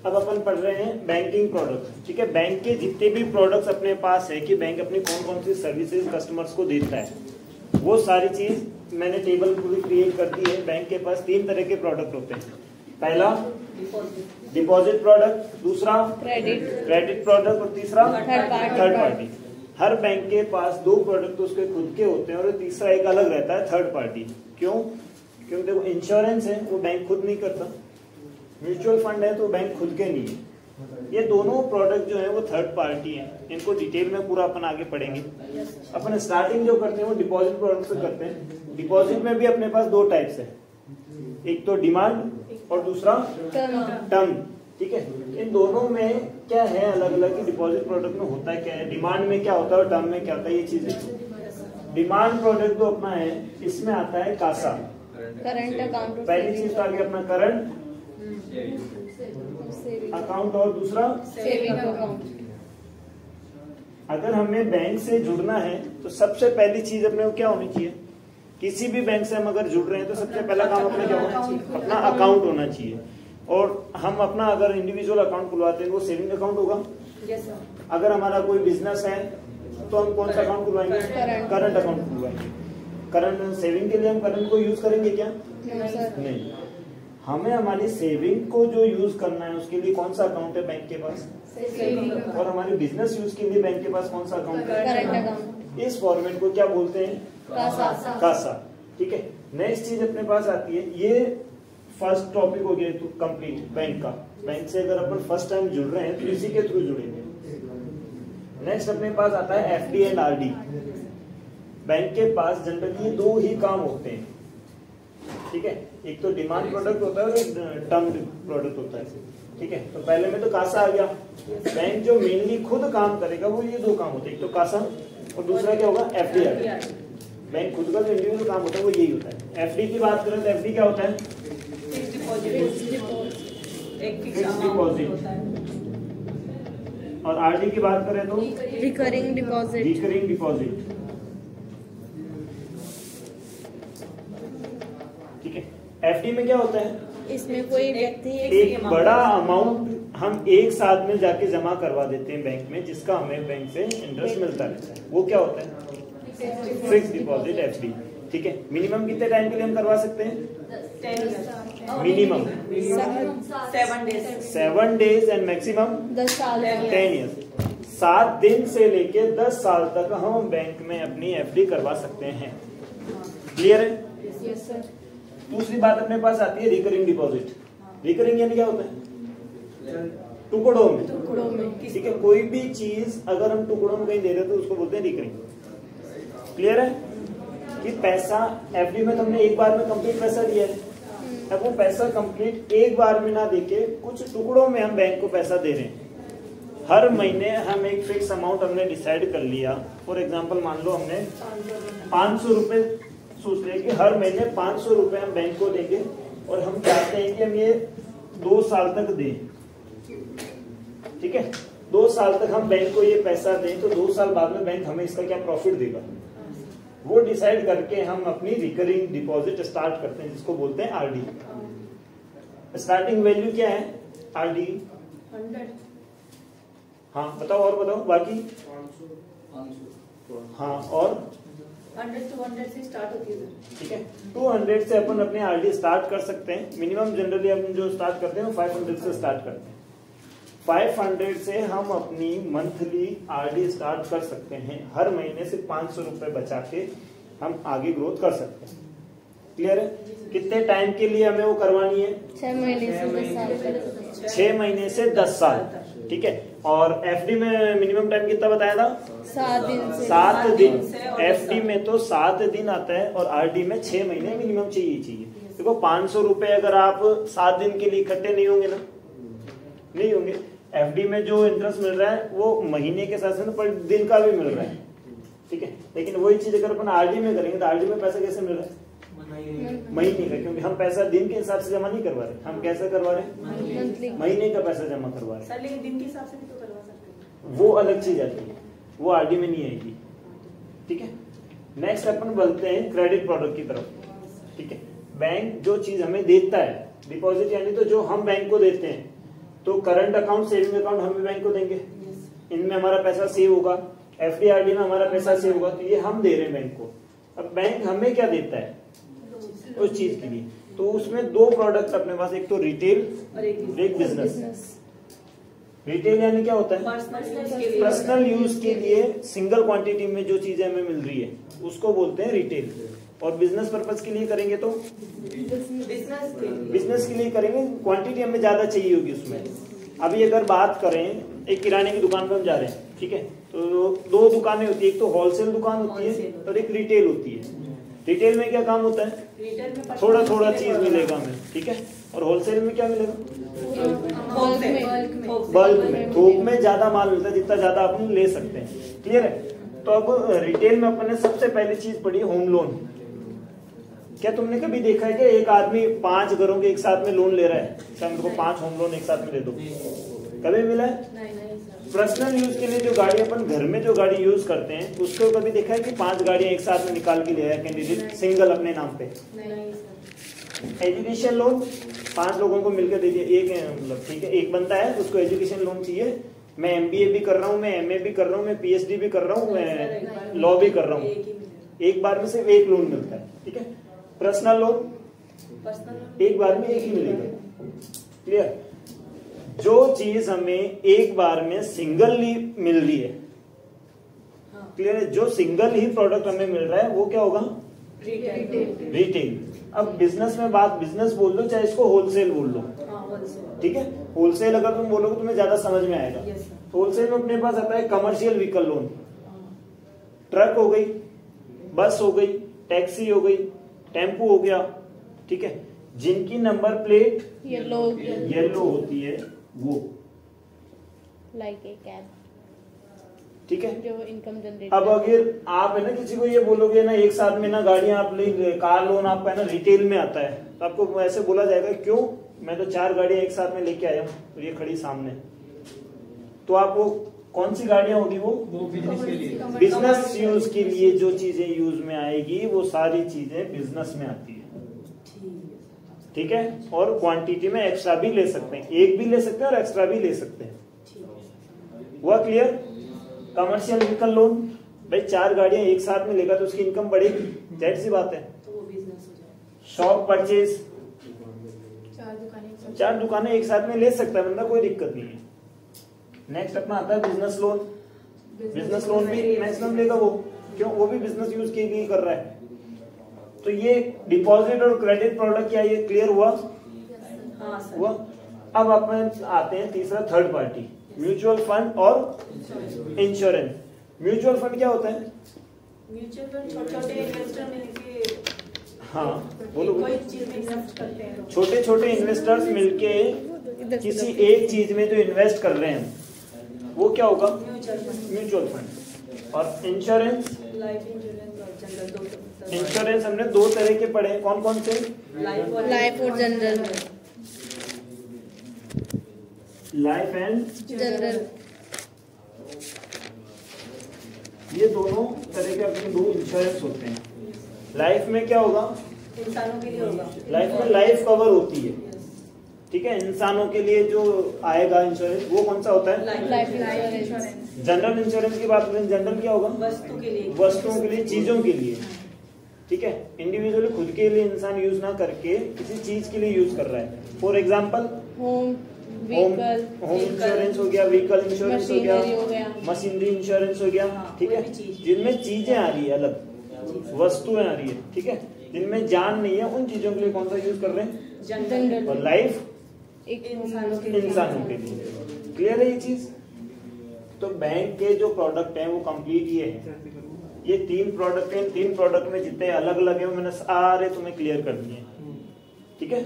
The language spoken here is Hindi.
अब अपन पढ़ रहे हैं बैंकिंग प्रोडक्ट। ठीक है, बैंक के जितने भी प्रोडक्ट्स अपने पास है कि बैंक अपनी कौन कौन सी सर्विसेज कस्टमर्स को देता है, वो सारी चीज मैंने टेबल पूरी क्रिएट कर दी है। बैंक के पास 3 तरह के प्रोडक्ट होते हैं। पहला डिपॉजिट प्रोडक्ट, दूसरा क्रेडिट प्रोडक्ट और तीसरा थर्ड पार्टी। हर बैंक के पास 2 प्रोडक्ट तो उसके खुद के होते हैं और तीसरा एक अलग रहता है, थर्ड पार्टी। क्यों? क्योंकि देखो इंश्योरेंस है वो बैंक खुद नहीं करता, म्यूचुअल फंड है तो बैंक खुद के नहीं है। ये दोनों प्रोडक्ट जो है वो थर्ड पार्टी हैं। इनको डिटेल में पूरा अपन आगे पढ़ेंगे। अपन स्टार्टिंग जो करते हैं वो डिपॉजिट प्रोडक्ट से करते हैं। डिपॉजिट में भी अपने पास 2 टाइप्स है, एक तो डिमांड और दूसरा टर्म। ठीक है, इन दोनों में क्या है अलग अलग कि डिपॉजिट प्रोडक्ट में होता है क्या है, डिमांड में क्या होता है और टर्म में क्या होता है, ये चीजें। डिमांड प्रोडक्ट जो अपना है इसमें आता है कासा, करंट अकाउंट। पहली चीज तो आ गया अपना करंट अकाउंट और दूसरा सेविंग अकाउंट। अगर हमें बैंक से जुड़ना है तो सबसे पहली चीज अपने को क्या होनी चाहिए? किसी भी बैंक से हम अगर जुड़ रहे हैं तो सबसे पहला काम अपने क्या होना चाहिए? अपना अकाउंट होना चाहिए। और हम अपना अगर इंडिविजुअल अकाउंट खुलवाते हैं वो सेविंग अकाउंट होगा। अगर हमारा कोई बिजनेस है तो हम कौन सा अकाउंट खुलवाएंगे? करंट अकाउंट खुलवाएंगे। करंट सेविंग के लिए हम करंट को यूज करेंगे क्या? नहीं। हमें हमारी सेविंग को जो यूज करना है उसके लिए कौन सा अकाउंट है बैंक के पास? और हमारे बिजनेस यूज के लिए बैंक के पास कौन सा अकाउंट है? Current account. इस फॉर्मेट को क्या बोलते हैं? कासा। ठीक है, नेक्स्ट चीज अपने पास आती है, ये फर्स्ट टॉपिक हो गया तो कंप्लीट बैंक का। बैंक से अगर अपन फर्स्ट टाइम जुड़ रहे हैं तो इसी के थ्रू जुड़ेंगे। नेक्स्ट अपने पास आता है एफडी एंड आरडी। बैंक के पास जनरली 2 ही काम होते हैं। ठीक है, एक तो डिमांड प्रोडक्ट होता है और एक टर्म प्रोडक्ट होता है। ठीक है, तो पहले में तो कासा आ गया। बैंक जो मेनली खुद काम करेगा वो ये 2 काम होते हैं, एक तो कासा और दूसरा क्या होगा? FD RD. बैंक खुद का जो इंडिविजुअल काम होता है वो यही होता है। एफडी की बात करें तो एफडी क्या होता है? Fixed deposit. और आरडी की बात करें तो रिकरिंग डिपॉजिट। ठीक है, एफडी में क्या होता है? इसमें कोई व्यक्ति एक बड़ा अमाउंट हम एक साथ में जाके जमा करवा देते हैं बैंक में, जिसका हमें बैंक से इंटरेस्ट मिलता रहता है। वो क्या होता है? Fixed deposit, FD. ठीक है, मिनिमम कितने टाइम के लिए हम करवा सकते हैं? मिनिमम 7 डेज एंड मैक्सिमम 10 साल 10 ईयर्स। 7 दिन से लेके 10 साल तक हम बैंक में अपनी एफडी करवा सकते हैं। क्लियर है? Yes sir. दूसरी बात अपने पास आती है रिकरिंग डिपॉजिट। रिकरिंग यानी क्या होता है? टुकड़ों में। ठीक है, कोई भी चीज अगर हम टुकड़ों में कहीं दे रहे हैं तो उसको बोलते हैं रिकरिंग। क्लियर है कि पैसा एफडी में तुमने एक बार में कंप्लीट पैसा दिया है, अब वो पैसा कंप्लीट एक बार में ना देके कुछ टुकड़ों में हम बैंक को पैसा दे रहे हैं। हर महीने हम एक फिक्स अमाउंट हमने डिसाइड कर लिया। फॉर एग्जांपल मान लो हमने 500 रुपए सोच लिया कि हर महीने 500 रुपए हम बैंक को देंगे और हम चाहते हैं कि हम ये 2 साल तक दें। ठीक है, 2 साल तक हम बैंक को ये पैसा दें तो 2 साल बाद में बैंक हमें इसका क्या प्रॉफिट देगा, वो डिसाइड करके हम अपनी रिकरिंग डिपॉजिट स्टार्ट करते हैं, जिसको बोलते हैं आरडी। स्टार्टिंग वैल्यू क्या है आरडी? 100। हाँ बताओ, और बताओ बाकी। 500। हाँ, और 100 to 100 से स्टार्ट होती है। ठीक है, 200 से अपन अपने आरडी स्टार्ट कर सकते हैं। मिनिमम जनरली हम जो स्टार्ट करते हैं वो 500 से स्टार्ट करते हैं। 500 से हम अपनी मंथली आरडी स्टार्ट कर सकते हैं। हर महीने से 500 रुपए बचा के हम आगे ग्रोथ कर सकते हैं। क्लियर है? कितने टाइम के लिए हमें वो करवानी है? 6 महीने से 10 साल तक। 6 महीने से 10 साल। ठीक है, और एफडी में मिनिमम टाइम कितना बताया था? 7 दिन से 7 दिन। एफडी में तो 7 दिन आता है और आरडी में 6 महीने मिनिमम चाहिए। देखो 500 रुपए अगर आप 7 दिन के लिए इकट्ठे नहीं होंगे ना, नहीं होंगे। एफडी में जो इंटरेस्ट मिल रहा है वो महीने के साथ साथ पर दिन का भी मिल रहा है। ठीक है, लेकिन वही चीज अगर अपन आरडी में करेंगे तो आरडी में पैसा कैसे मिल रहा है? महीने का, क्योंकि हम पैसा दिन के हिसाब से जमा नहीं करवा रहे, हम कैसे करवा रहे हैं? महीने का पैसा जमा करवा रहे हैं। लेकिन दिन के हिसाब से भी तो करवा सकते हैं। वो अलग चीज आती है, वो आरडी में नहीं आएगी। ठीक है, नेक्स्ट अपन बढ़ते हैं क्रेडिट प्रोडक्ट की तरफ। ठीक है, बैंक जो चीज हमें देता है, डिपॉजिट यानी तो जो हम बैंक को देते हैं, तो करंट अकाउंट, सेविंग अकाउंट हम भी बैंक को देंगे, इनमें हमारा पैसा सेव होगा, एफडी आरडी में हमारा पैसा सेव होगा, तो ये हम दे रहे हैं बैंक को। अब बैंक हमें क्या देता है उस चीज के लिए, तो उसमें दो प्रोडक्ट अपने पास, एक तो रिटेल और एक बिजनेस। रिटेल यानी क्या होता है, पर्सनल यूज के लिए सिंगल क्वांटिटी में जो चीजें हमें मिल रही है उसको बोलते हैं रिटेल। और बिजनेस पर्पज के लिए करेंगे तो बिजनेस के लिए करेंगे, क्वांटिटी हमें ज्यादा चाहिए होगी उसमें। अभी अगर बात करें एक किराने की दुकान पर हम जा रहे हैं, ठीक है, तो दो दुकानें होती है, एक तो होलसेल दुकान होती है और एक रिटेल होती है। रिटेल में क्या काम होता है, थोड़ा थोड़ा चीज मिलेगा हमें, ठीक है, और होलसेल में क्या मिलेगा, बल्क में, थोक में ज्यादा माल मिलता है, जितना ज्यादा अपन ले सकते हैं। क्लियर है। तो अब रिटेल में अपन ने सबसे पहली चीज पढ़ी होम लोन। क्या तुमने कभी देखा है कि एक आदमी 5 घरों के एक साथ में लोन ले रहा है, सर मेरे को 5 होम लोन एक साथ में दे दो, कभी मिला है? पर्सनल यूज के लिए जो गाड़ी अपन घर में जो गाड़ी यूज करते हैं उसको कभी देखा है कि 5 गाड़ियां एक साथ में निकाल के ले आया कैंडिडेट सिंगल अपने नाम पे? एजुकेशन लोन 5 लोगों को मिलकर दे दिया, एक मतलब ठीक है, एक बंदा है उसको एजुकेशन लोन चाहिए, मैं एमबीए भी कर रहा हूँ, मैं एमए भी कर रहा हूँ, मैं पीएचडी भी कर रहा हूँ, मैं लॉ भी कर रहा हूँ, एक बार में सिर्फ एक लोन मिलता है, ठीक है। पर्सनल लोन एक बार में एक ही मिलेगा। क्लियर। जो चीज हमें एक बार में सिंगली मिल रही है, क्लियर है, जो सिंगल ही प्रोडक्ट हमें मिल रहा है वो क्या होगा, रिटेल। अब बिजनेस में बात, बिजनेस बोल दो चाहे इसको होलसेल बोल लो, ठीक है। होलसेल अगर तुम बोलोगे तुम्हें ज्यादा समझ में आएगा। होलसेल में अपने पास आता है कमर्शियल व्हीकल लोन, ट्रक हो गई, बस हो गई, टैक्सी हो गई, टेम्पो हो गया, ठीक है, जिनकी नंबर प्लेट येलो होती है वो, लाइक ए कैब, ठीक है, जो इनकम जनरेट। अब अगर आप है ना किसी को ये बोलोगे ना एक साथ में ना गाड़ियां आप ले, कार लोन आपका है ना रिटेल में आता है, तो आपको ऐसे बोला जाएगा क्यों, मैं तो 4 गाड़ियां एक साथ में लेके आया हूँ, तो ये खड़ी सामने, तो आप वो कौन सी गाड़ियां होगी, वो बिजनेस यूज के लिए जो चीजें यूज में आएगी वो सारी चीजें बिजनेस में आती है, ठीक है। और क्वांटिटी में एक्स्ट्रा भी ले सकते हैं, एक भी ले सकते हैं और एक्स्ट्रा भी ले सकते हैं। हुआ क्लियर। कमर्शियल व्हीकल लोन, भाई 4 गाड़ियां एक साथ में लेगा तो उसकी इनकम बढ़ेगी, जाहिर सी बात है, तो वो बिजनेस हो जाएगा। शॉप परचेज, 4 दुकानें एक साथ में ले सकता है बंदा, कोई दिक्कत नहीं है। नेक्स्ट अपना आता है बिजनेस लोन। बिजनेस लोन भी मैक्सिमम लेगा वो, क्यों, वो भी बिजनेस यूज के लिए कर रहा है। तो ये डिपॉजिट और क्रेडिट प्रोडक्ट क्या, ये क्लियर हुआ? हुआ। अब अपन आते हैं तीसरा, थर्ड पार्टी, म्यूचुअल फंड और इंश्योरेंस। म्यूचुअल फंड क्या होता है? म्यूचुअल फंड छोटे-छोटे इन्वेस्टर मिलके, हाँ बोलो, कोई चीज में इन्वेस्ट करते हैं, छोटे छोटे इन्वेस्टर्स मिलके किसी एक चीज में जो इन्वेस्ट कर रहे हैं वो क्या होगा, म्यूचुअल फंड। और इंश्योरेंस, लाइफ इंश्योरेंस और जनरल। इंश्योरेंस हमने 2 तरह के पढ़े, कौन कौन से? लाइफ और जनरल। लाइफ एंड जनरल, ये दोनों तरह के अपने 2 इंश्योरेंस होते हैं। लाइफ में क्या होगा, इंसानों के लिए होगा, लाइफ में लाइफ कवर होती है, ठीक है, इंसानों के लिए जो आएगा इंश्योरेंस वो कौन सा होता है, लाइफ इंश्योरेंस। जनरल इंश्योरेंस की बात करें, जनरल क्या होगा, वस्तु के लिए, वस्तुओं के लिए, चीजों के लिए, ठीक है, इंडिविजुअली खुद के लिए इंसान यूज ना करके किसी चीज के लिए यूज कर रहा है। फॉर एग्जाम्पल होम इंश्योरेंस हो गया, व्हीकल इंश्योरेंस हो गया, मशीनरी इंश्योरेंस हो गया, ठीक है, जिनमें चीजें आ रही है, अलग वस्तुएं आ रही है, ठीक है, जिनमें जान नहीं है, उन चीजों के लिए कौन सा यूज कर रहे हैं, जनरल। और लाइफ इंसानों के लिए। क्लियर है ये चीज। तो बैंक के जो प्रोडक्ट हैं वो कंप्लीट ये है, ये 3 प्रोडक्ट हैं, 3 प्रोडक्ट में जितने अलग अलग है वो मैंने सारे तुम्हें क्लियर कर दिए, ठीक है।